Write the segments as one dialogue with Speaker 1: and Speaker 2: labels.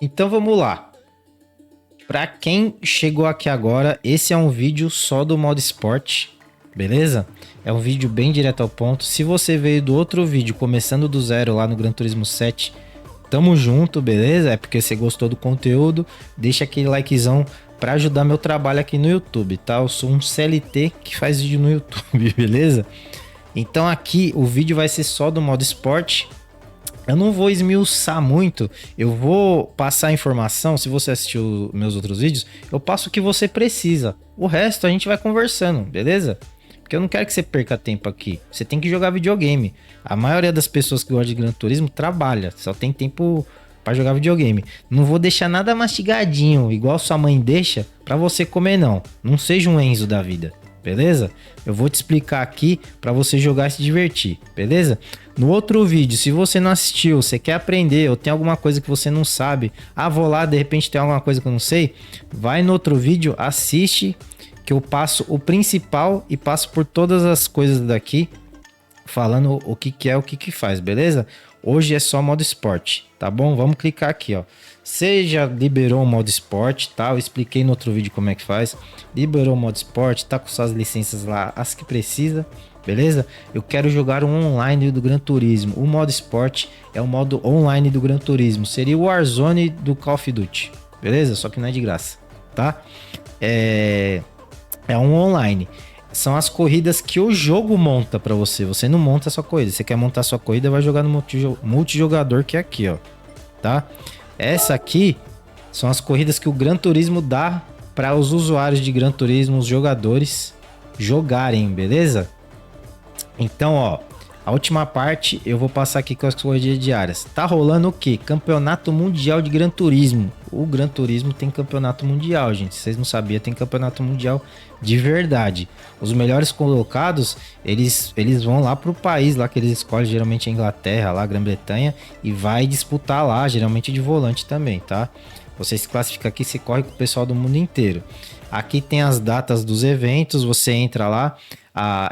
Speaker 1: Então vamos lá. Para quem chegou aqui agora, esse é um vídeo só do modo esporte, beleza? É um vídeo bem direto ao ponto. Se você veio do outro vídeo, começando do zero lá no Gran Turismo 7, tamo junto, beleza? É porque você gostou do conteúdo, deixa aquele likezão para ajudar meu trabalho aqui no YouTube, tá? Eu sou um CLT que faz vídeo no YouTube, beleza? Então aqui o vídeo vai ser só do modo esporte. Eu não vou esmiuçar muito, eu vou passar a informação. Se você assistiu meus outros vídeos, eu passo o que você precisa. O resto a gente vai conversando, beleza? Porque eu não quero que você perca tempo aqui. Você tem que jogar videogame. A maioria das pessoas que gostam de Gran Turismo trabalha, só tem tempo para jogar videogame. Não vou deixar nada mastigadinho, igual sua mãe deixa, para você comer não. Não seja um Enzo da vida. Beleza? Eu vou te explicar aqui para você jogar e se divertir, beleza? No outro vídeo, se você não assistiu, você quer aprender ou tem alguma coisa que você não sabe, vou lá, de repente tem alguma coisa que eu não sei, vai no outro vídeo, assiste, que eu passo o principal e passo por todas as coisas daqui, falando o que é, o que faz, beleza? Hoje é só modo esporte, tá bom? Vamos clicar aqui, ó. Você já liberou o modo esporte, tá? Eu expliquei no outro vídeo como é que faz. Liberou o modo esporte, tá com suas licenças lá, as que precisa, beleza? Eu quero jogar um online do Gran Turismo. O modo esporte é o modo online do Gran Turismo. Seria o Warzone do Call of Duty, beleza? Só que não é de graça, tá? É um online. São as corridas que o jogo monta pra você. Você não monta a sua corrida. Você quer montar a sua corrida, vai jogar no multijogador, que é aqui, ó. Tá? Essa aqui são as corridas que o Gran Turismo dá para os usuários de Gran Turismo, os jogadores, jogarem, beleza? Então, ó, a última parte eu vou passar aqui com as corridas diárias. Tá rolando o quê? Campeonato Mundial de Gran Turismo. O Gran Turismo tem campeonato mundial, gente. Se vocês não sabiam, tem campeonato mundial de verdade. Os melhores colocados, eles vão lá pro país lá que eles escolhem, geralmente a Inglaterra, lá a Grã-Bretanha, e vai disputar lá, geralmente de volante também, tá? Você se classifica aqui, você corre com o pessoal do mundo inteiro. Aqui tem as datas dos eventos, você entra lá.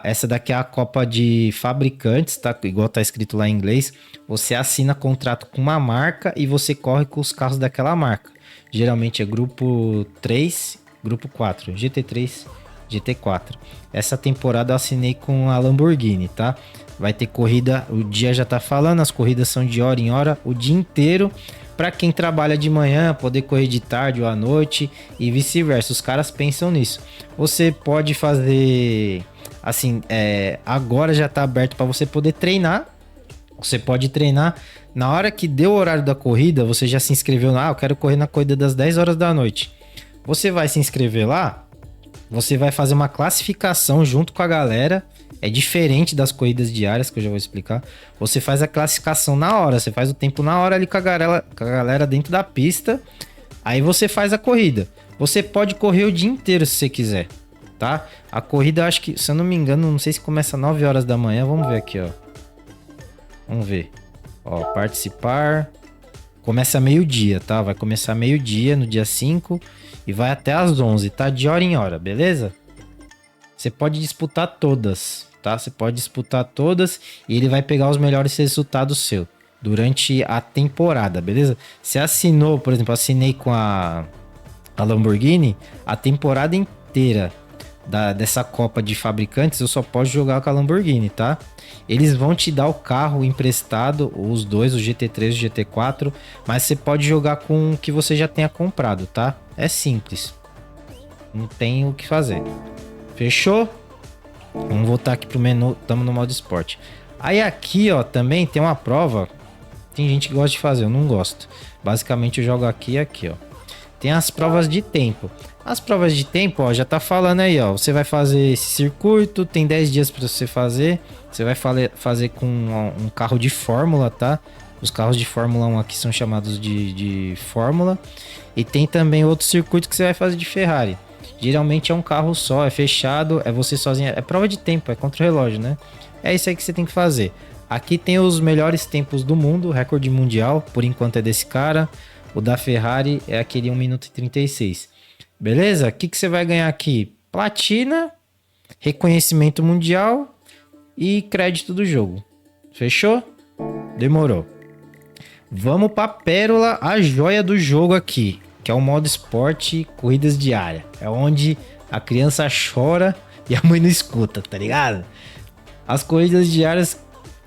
Speaker 1: Essa daqui é a Copa de Fabricantes, tá? Igual tá escrito lá em inglês. Você assina contrato com uma marca e você corre com os carros daquela marca. Geralmente é grupo 3, grupo 4, GT3, GT4. Essa temporada eu assinei com a Lamborghini, tá? Vai ter corrida, o dia já tá falando, as corridas são de hora em hora, o dia inteiro. Para quem trabalha de manhã, poder correr de tarde ou à noite e vice-versa. Os caras pensam nisso. Você pode fazer assim, agora já tá aberto para você poder treinar. Você pode treinar na hora que deu o horário da corrida. Você já se inscreveu eu quero correr na corrida das 10 horas da noite. Você vai se inscrever lá, você vai fazer uma classificação junto com a galera. É diferente das corridas diárias, que eu já vou explicar. Você faz a classificação na hora, você faz o tempo na hora ali com a galera dentro da pista. Aí você faz a corrida. Você pode correr o dia inteiro se você quiser, tá? A corrida, acho que, se eu não me engano, não sei se começa às 9 horas da manhã. Vamos ver aqui, ó. Vamos ver. Ó, participar. Começa meio-dia, tá? Vai começar meio-dia no dia 5 e vai até às 11, tá? De hora em hora, beleza? Você pode disputar todas, tá? Você pode disputar todas e ele vai pegar os melhores resultados seu durante a temporada, beleza? Você assinou, por exemplo, assinei com a Lamborghini, a temporada inteira dessa Copa de Fabricantes, eu só posso jogar com a Lamborghini, tá? Eles vão te dar o carro emprestado, os dois, o GT3 e o GT4, mas você pode jogar com o que você já tenha comprado, tá? É simples. Não tem o que fazer. Fechou? Vamos voltar aqui pro menu, estamos no modo esporte. Aí aqui, ó, também tem uma prova. Tem gente que gosta de fazer, eu não gosto. Basicamente eu jogo aqui e aqui, ó. Tem as provas de tempo. As provas de tempo, ó, já tá falando aí, ó. Você vai fazer esse circuito, tem 10 dias para você fazer. Você vai fazer com um carro de Fórmula, tá? Os carros de Fórmula 1 aqui são chamados de Fórmula. E tem também outro circuito que você vai fazer de Ferrari. Geralmente é um carro só, é fechado, é você sozinho. É prova de tempo, é contra o relógio, né? É isso aí que você tem que fazer. Aqui tem os melhores tempos do mundo, recorde mundial, por enquanto é desse cara. O da Ferrari é aquele 1 minuto e 36. Beleza? O que você vai ganhar aqui? Platina, reconhecimento mundial e crédito do jogo. Fechou? Demorou. Vamos pra pérola, a joia do jogo aqui, que é o modo esporte corridas diárias. É onde a criança chora e a mãe não escuta, tá ligado? As corridas diárias,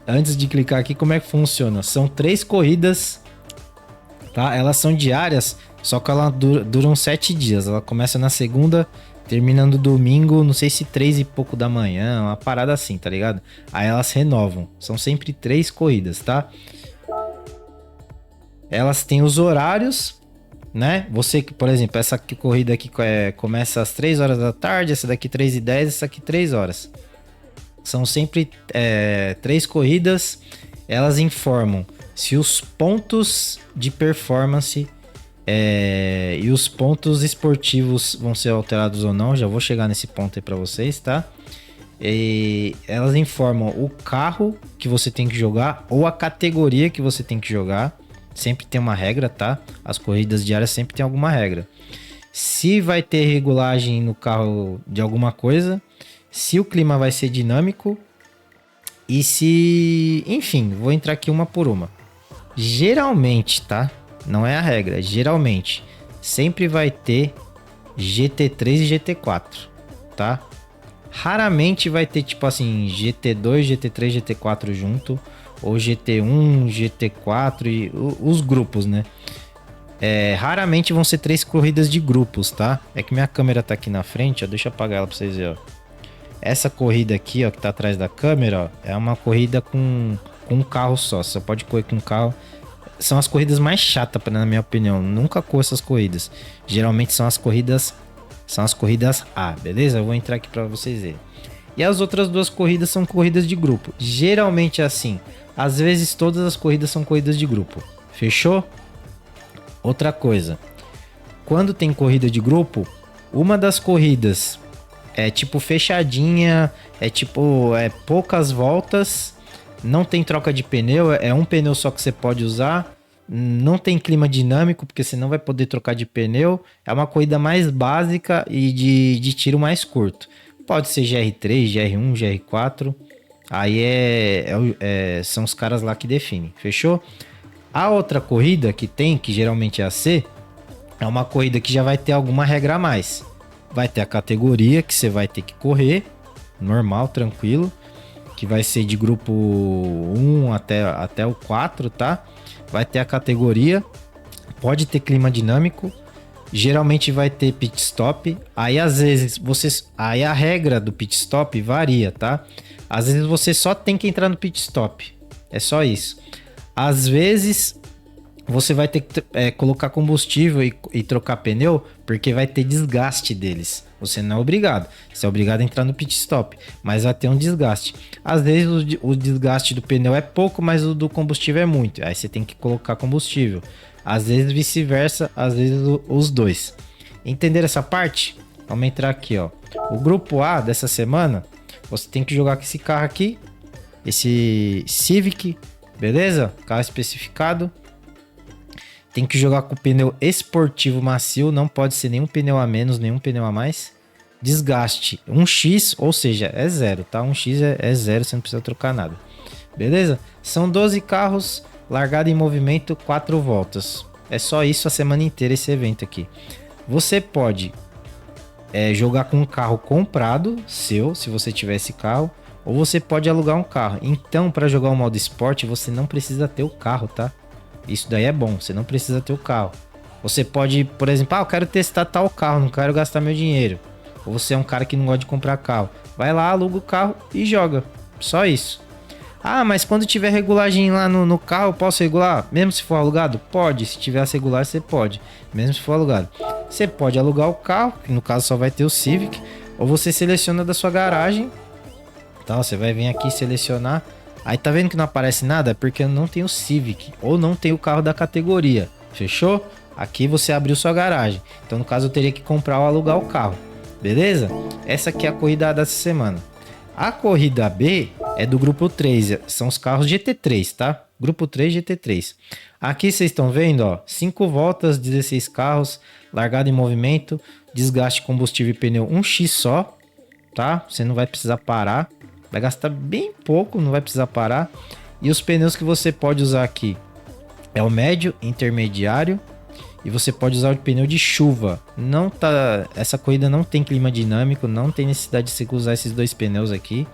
Speaker 1: antes de clicar aqui, como é que funciona? São 3 corridas, tá? Elas são diárias, só que elas duram 7 dias. Ela começa na segunda, termina no domingo, não sei se 3 e pouco da manhã, uma parada assim, tá ligado? Aí elas renovam. São sempre 3 corridas, tá? Elas têm os horários, né? Você que, por exemplo, essa aqui, corrida aqui começa às 3 horas da tarde, essa daqui 3h10, essa aqui 3 horas. São sempre 3 corridas. Elas informam se os pontos de performance e os pontos esportivos vão ser alterados ou não. Já vou chegar nesse ponto aí para vocês, tá? E elas informam o carro que você tem que jogar ou a categoria que você tem que jogar. Sempre tem uma regra, tá? As corridas diárias sempre tem alguma regra. Se vai ter regulagem no carro de alguma coisa, se o clima vai ser dinâmico e se... Enfim, vou entrar aqui uma por uma. Geralmente, tá? Não é a regra, geralmente sempre vai ter GT3 e GT4, tá? Raramente vai ter tipo assim GT2, GT3, GT4 junto, ou GT1, GT4 e os grupos, né? Raramente vão ser 3 corridas de grupos, tá? É que minha câmera tá aqui na frente, ó, deixa eu apagar ela pra vocês verem, ó. Essa corrida aqui, ó, que tá atrás da câmera, ó, é uma corrida com um carro só. Você pode correr com um carro. São as corridas mais chatas, na minha opinião. Nunca corro essas corridas. Geralmente são as corridas A, beleza? Eu vou entrar aqui para vocês verem. E as outras 2 corridas são corridas de grupo. Geralmente é assim. Às vezes todas as corridas são corridas de grupo. Fechou? Outra coisa. Quando tem corrida de grupo, uma das corridas é tipo fechadinha, é poucas voltas, não tem troca de pneu, é um pneu só que você pode usar, não tem clima dinâmico, porque você não vai poder trocar de pneu, é uma corrida mais básica e de tiro mais curto. Pode ser GR3, GR1, GR4, aí são os caras lá que definem, fechou? A outra corrida que tem, que geralmente é a C, é uma corrida que já vai ter alguma regra a mais. Vai ter a categoria que você vai ter que correr, normal, tranquilo, que vai ser de grupo 1 até o 4, tá? Vai ter a categoria, pode ter clima dinâmico, geralmente vai ter pit stop. Aí às vezes aí a regra do pit stop varia, tá? Às vezes você só tem que entrar no pit stop, é só isso. Às vezes você vai ter que colocar combustível e trocar pneu, porque vai ter desgaste deles. Você não é obrigado. Você é obrigado a entrar no pit stop, mas vai ter um desgaste. Às vezes o desgaste do pneu é pouco, mas o do combustível é muito. Aí você tem que colocar combustível. Às vezes vice-versa, às vezes os dois. Entenderam essa parte? Vamos entrar aqui, ó. O grupo A dessa semana, você tem que jogar com esse carro aqui, esse Civic, beleza? Carro especificado. Tem que jogar com pneu esportivo macio, não pode ser nenhum pneu a menos, nenhum pneu a mais. Desgaste 1x, ou seja, é 0, tá? 1x é 0, você não precisa trocar nada. Beleza? São 12 carros, largada em movimento, 4 voltas. É só isso a semana inteira esse evento aqui. Você pode jogar com um carro comprado, seu, se você tiver esse carro, ou você pode alugar um carro. Então, para jogar o modo esporte, você não precisa ter o carro, tá? Isso daí é bom, você não precisa ter o carro. Você pode, por exemplo, eu quero testar tal carro, não quero gastar meu dinheiro. Ou você é um cara que não gosta de comprar carro. Vai lá, aluga o carro e joga. Só isso. Ah, mas quando tiver regulagem lá no carro, eu posso regular? Mesmo se for alugado? Pode. Se tiver as regulagens, você pode. Mesmo se for alugado. Você pode alugar o carro, que no caso só vai ter o Civic. Ou você seleciona da sua garagem. Então, você vai vir aqui selecionar. Aí tá vendo que não aparece nada? Porque não tem o Civic. Ou não tem o carro da categoria. Fechou? Aqui você abriu sua garagem. Então, no caso, eu teria que comprar ou alugar o carro. Beleza? Essa aqui é a corrida dessa semana. A corrida B é do grupo 3. São os carros GT3, tá? Grupo 3, GT3. Aqui vocês estão vendo, ó. 5 voltas, 16 carros. Largada em movimento. Desgaste combustível e pneu 1x só. Tá? Você não vai precisar parar. Vai gastar bem pouco, não vai precisar parar. E os pneus que você pode usar aqui É o médio, intermediário, e você pode usar o pneu de chuva. Essa corrida não tem clima dinâmico, não tem necessidade de você usar esses dois pneus aqui,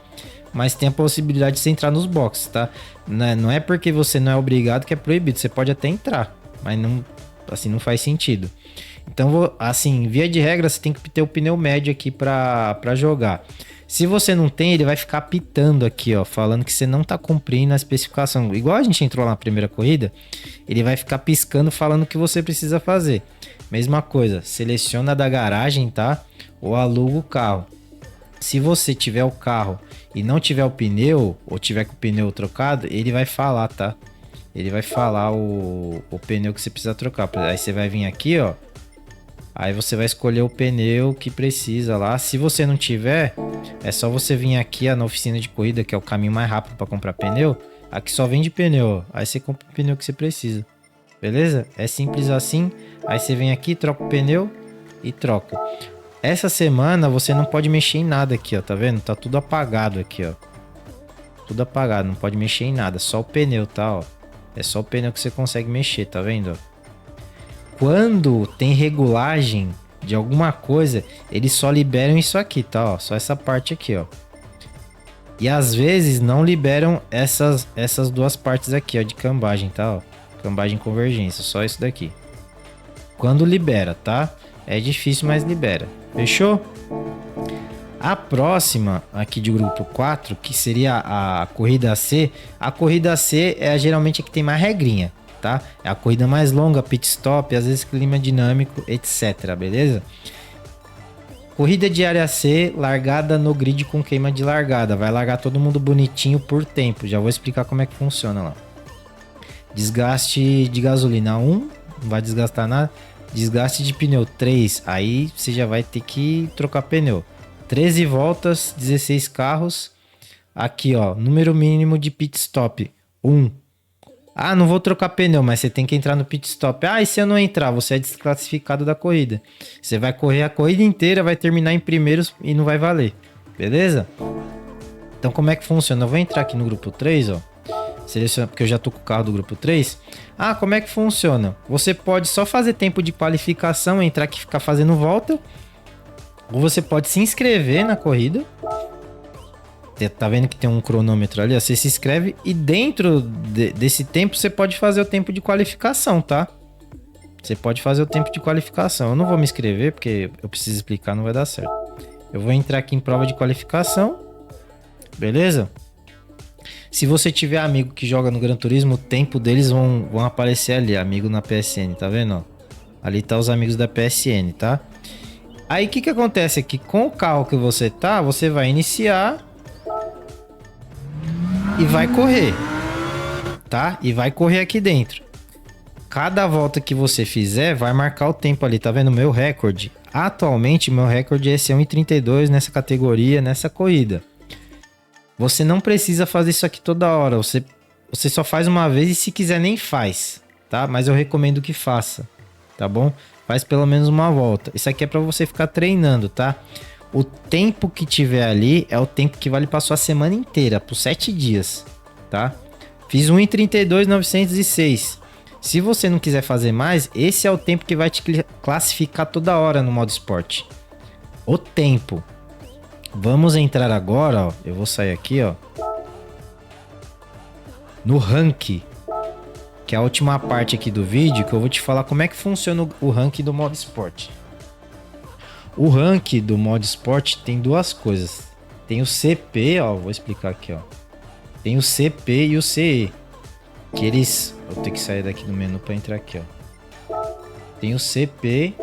Speaker 1: mas tem a possibilidade de você entrar nos boxes, tá? Não é porque você não é obrigado que é proibido, você pode até entrar, mas não, assim, não faz sentido. Então, assim, via de regra, você tem que ter o pneu médio aqui para jogar. Se você não tem, ele vai ficar pitando aqui, ó, falando que você não tá cumprindo a especificação. Igual a gente entrou lá na primeira corrida, ele vai ficar piscando falando o que você precisa fazer. Mesma coisa, seleciona da garagem, tá? Ou aluga o carro. Se você tiver o carro e não tiver o pneu, ou tiver com o pneu trocado, ele vai falar, tá? Ele vai falar o pneu que você precisa trocar. Aí você vai vir aqui, ó. Aí você vai escolher o pneu que precisa lá. Se você não tiver, é só você vir aqui na oficina de corrida, que é o caminho mais rápido para comprar pneu. Aqui só vende pneu, ó. Aí você compra o pneu que você precisa. Beleza? É simples assim. Aí você vem aqui, troca o pneu e troca. Essa semana você não pode mexer em nada aqui, ó. Tá vendo? Tá tudo apagado aqui, ó. Tudo apagado, não pode mexer em nada. Só o pneu, tá, ó. É só o pneu que você consegue mexer, tá vendo, ó? Quando tem regulagem de alguma coisa, eles só liberam isso aqui, tá? Ó, só essa parte aqui, ó. E às vezes não liberam essas duas partes aqui, ó, de cambagem, tá? Ó, cambagem e convergência, só isso daqui. Quando libera, tá? É difícil, mas libera. Fechou? A próxima aqui de grupo 4, que seria a corrida C. A corrida C é geralmente a que tem mais regrinha. Tá? É a corrida mais longa, pit stop, às vezes clima dinâmico, etc, beleza? Corrida de área C, largada no grid com queima de largada. Vai largar todo mundo bonitinho por tempo. Já vou explicar como é que funciona lá. Desgaste de gasolina 1, não vai desgastar nada. Desgaste de pneu 3, aí você já vai ter que trocar pneu. 13 voltas, 16 carros. Aqui, ó, número mínimo de pit stop 1. Ah, não vou trocar pneu, mas você tem que entrar no pit stop. Ah, e se eu não entrar, você é desclassificado da corrida. Você vai correr a corrida inteira, vai terminar em primeiros e não vai valer. Beleza? Então como é que funciona? Eu vou entrar aqui no grupo 3, ó. Seleciona, porque eu já tô com o carro do grupo 3. Ah, como é que funciona? Você pode só fazer tempo de qualificação, entrar aqui e ficar fazendo volta. Ou você pode se inscrever na corrida. Tá vendo que tem um cronômetro ali? Ó, você se inscreve e dentro desse tempo você pode fazer o tempo de qualificação, tá? Você pode fazer o tempo de qualificação. Eu não vou me inscrever porque eu preciso explicar, não vai dar certo. Eu vou entrar aqui em prova de qualificação. Beleza? Se você tiver amigo que joga no Gran Turismo, o tempo deles vão aparecer ali, amigo na PSN, tá vendo? Ó? Ali tá os amigos da PSN, tá? Aí o que acontece aqui? Com o carro que você tá, você vai iniciar e vai correr, tá? E vai correr aqui dentro. Cada volta que você fizer vai marcar o tempo ali, tá vendo? Meu recorde. Atualmente, meu recorde é esse 1:32 nessa categoria, nessa corrida. Você não precisa fazer isso aqui toda hora. Você só faz uma vez e se quiser nem faz, tá? Mas eu recomendo que faça, tá bom? Faz pelo menos uma volta. Isso aqui é para você ficar treinando, tá? O tempo que tiver ali é o tempo que vale para sua semana inteira, por 7 dias, tá? Fiz 1:32.906. Se você não quiser fazer mais, esse é o tempo que vai te classificar toda hora no modo esporte. O tempo. Vamos entrar agora, ó. Eu vou sair aqui, ó. No ranking, que é a última parte aqui do vídeo, que eu vou te falar como é que funciona o ranking do modo esporte. O ranking do modo esporte tem duas coisas. Tem o CP, ó, vou explicar aqui, ó. Tem o CP e o CE. Que eles... Vou ter que sair daqui do menu para entrar aqui, ó. Tem o CP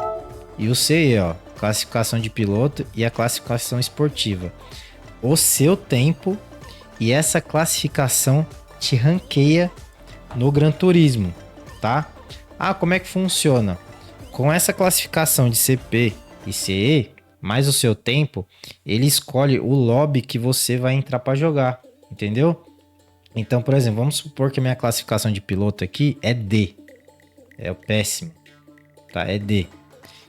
Speaker 1: e o CE, ó. Classificação de piloto e a classificação esportiva. O seu tempo e essa classificação te ranqueia no Gran Turismo, tá? Ah, como é que funciona? Com essa classificação de CP e CE, mais o seu tempo, ele escolhe o lobby que você vai entrar para jogar, entendeu? Então, por exemplo, vamos supor que a minha classificação de piloto aqui é D. É o péssimo, tá? É D.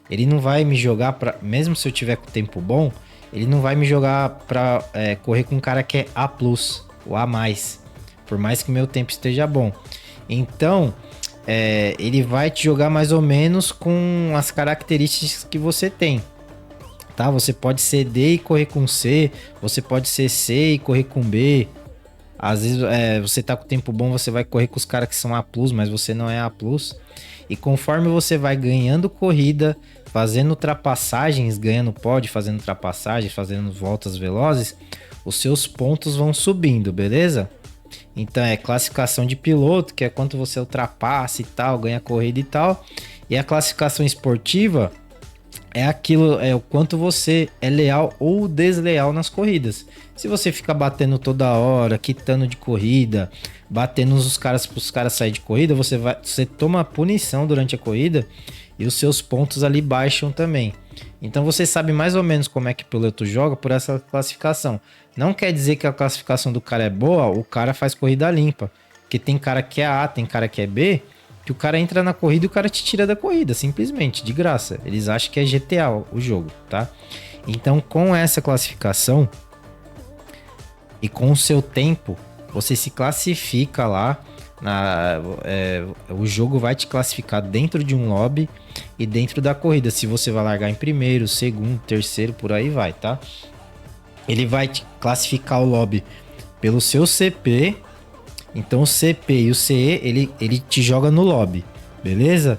Speaker 1: Ele não vai me jogar para, mesmo se eu tiver com tempo bom, ele não vai me jogar para correr com um cara que é A+, ou A+, por mais que meu tempo esteja bom. Então, ele vai te jogar mais ou menos com as características que você tem. Tá? Você pode ser D e correr com C, você pode ser C e correr com B. Às vezes você tá com tempo bom, você vai correr com os caras que são A+, mas você não é A+. E conforme você vai ganhando corrida, fazendo ultrapassagens, ganhando pod, fazendo ultrapassagens, fazendo voltas velozes, os seus pontos vão subindo, beleza? Então é classificação de piloto, que é quanto você ultrapassa e tal, ganha corrida e tal. E a classificação esportiva é o quanto você é leal ou desleal nas corridas. Se você fica batendo toda hora, quitando de corrida, batendo nos caras para os caras saírem de corrida, você toma punição durante a corrida e os seus pontos ali baixam também. Então você sabe mais ou menos como é que o piloto joga por essa classificação. Não quer dizer que a classificação do cara é boa, o cara faz corrida limpa. Porque tem cara que é A, tem cara que é B, que o cara entra na corrida e o cara te tira da corrida, simplesmente, de graça. Eles acham que é GTA o jogo, tá? Então, com essa classificação e com o seu tempo, você se classifica lá. O jogo vai te classificar dentro de um lobby e dentro da corrida. Se você vai largar em primeiro, segundo, terceiro, por aí vai, tá? Ele vai te classificar o lobby pelo seu CP. Então o CP e o CE, ele te joga no lobby, beleza?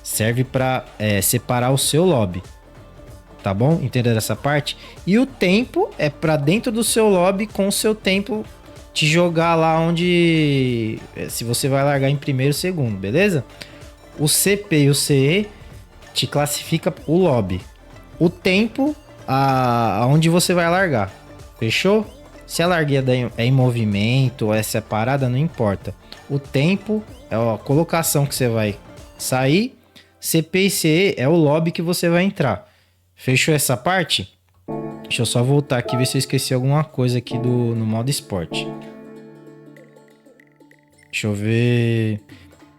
Speaker 1: Serve para separar o seu lobby, tá bom? Entenderam essa parte? E o tempo é para dentro do seu lobby, com o seu tempo te jogar lá onde... se você vai largar em primeiro ou segundo, beleza? O CP e o CE te classifica o lobby. O tempo, aonde você vai largar, fechou? Se a largada é em movimento ou é separada, não importa. O tempo é a colocação que você vai sair. CP e CE é o lobby que você vai entrar. Fechou essa parte? Deixa eu só voltar aqui e ver se eu esqueci alguma coisa aqui no modo esporte. Deixa eu ver...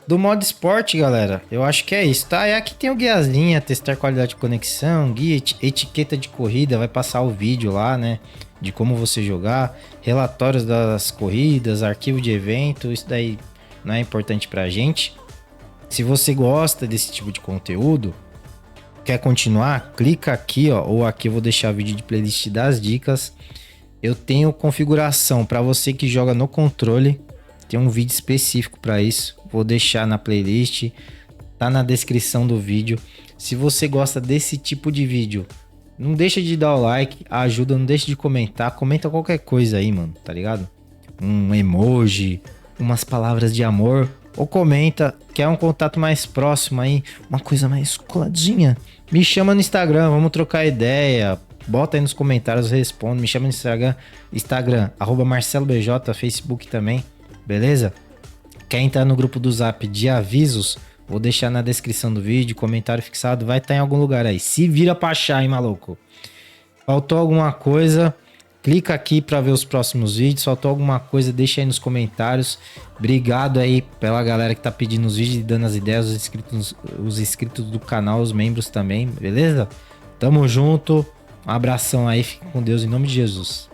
Speaker 1: Do modo esporte, galera, eu acho que é isso, tá? Aqui tem o guiazinha, testar qualidade de conexão, guia, etiqueta de corrida, vai passar o vídeo lá, né? De como você jogar, relatórios das corridas, arquivo de evento, isso daí não é importante pra gente. Se você gosta desse tipo de conteúdo, quer continuar, clica aqui, ó, ou aqui eu vou deixar o vídeo de playlist das dicas. Eu tenho configuração para você que joga no controle, tem um vídeo específico para isso. Vou deixar na playlist, tá na descrição do vídeo. Se você gosta desse tipo de vídeo, não deixa de dar o like, ajuda, não deixa de comentar. Comenta qualquer coisa aí, mano, tá ligado? Um emoji, umas palavras de amor. Ou comenta, quer um contato mais próximo aí, uma coisa mais coladinha. Me chama no Instagram, vamos trocar ideia. Bota aí nos comentários, eu respondo. Me chama no Instagram, @MarceloBJ, Facebook também, beleza? Quer entrar no grupo do Zap de avisos? Vou deixar na descrição do vídeo, comentário fixado, vai estar em algum lugar aí. Se vira pra achar, hein, maluco? Faltou alguma coisa? Clica aqui para ver os próximos vídeos. Faltou alguma coisa? Deixa aí nos comentários. Obrigado aí pela galera que tá pedindo os vídeos e dando as ideias, os inscritos do canal, os membros também, beleza? Tamo junto. Um abração aí, fique com Deus em nome de Jesus.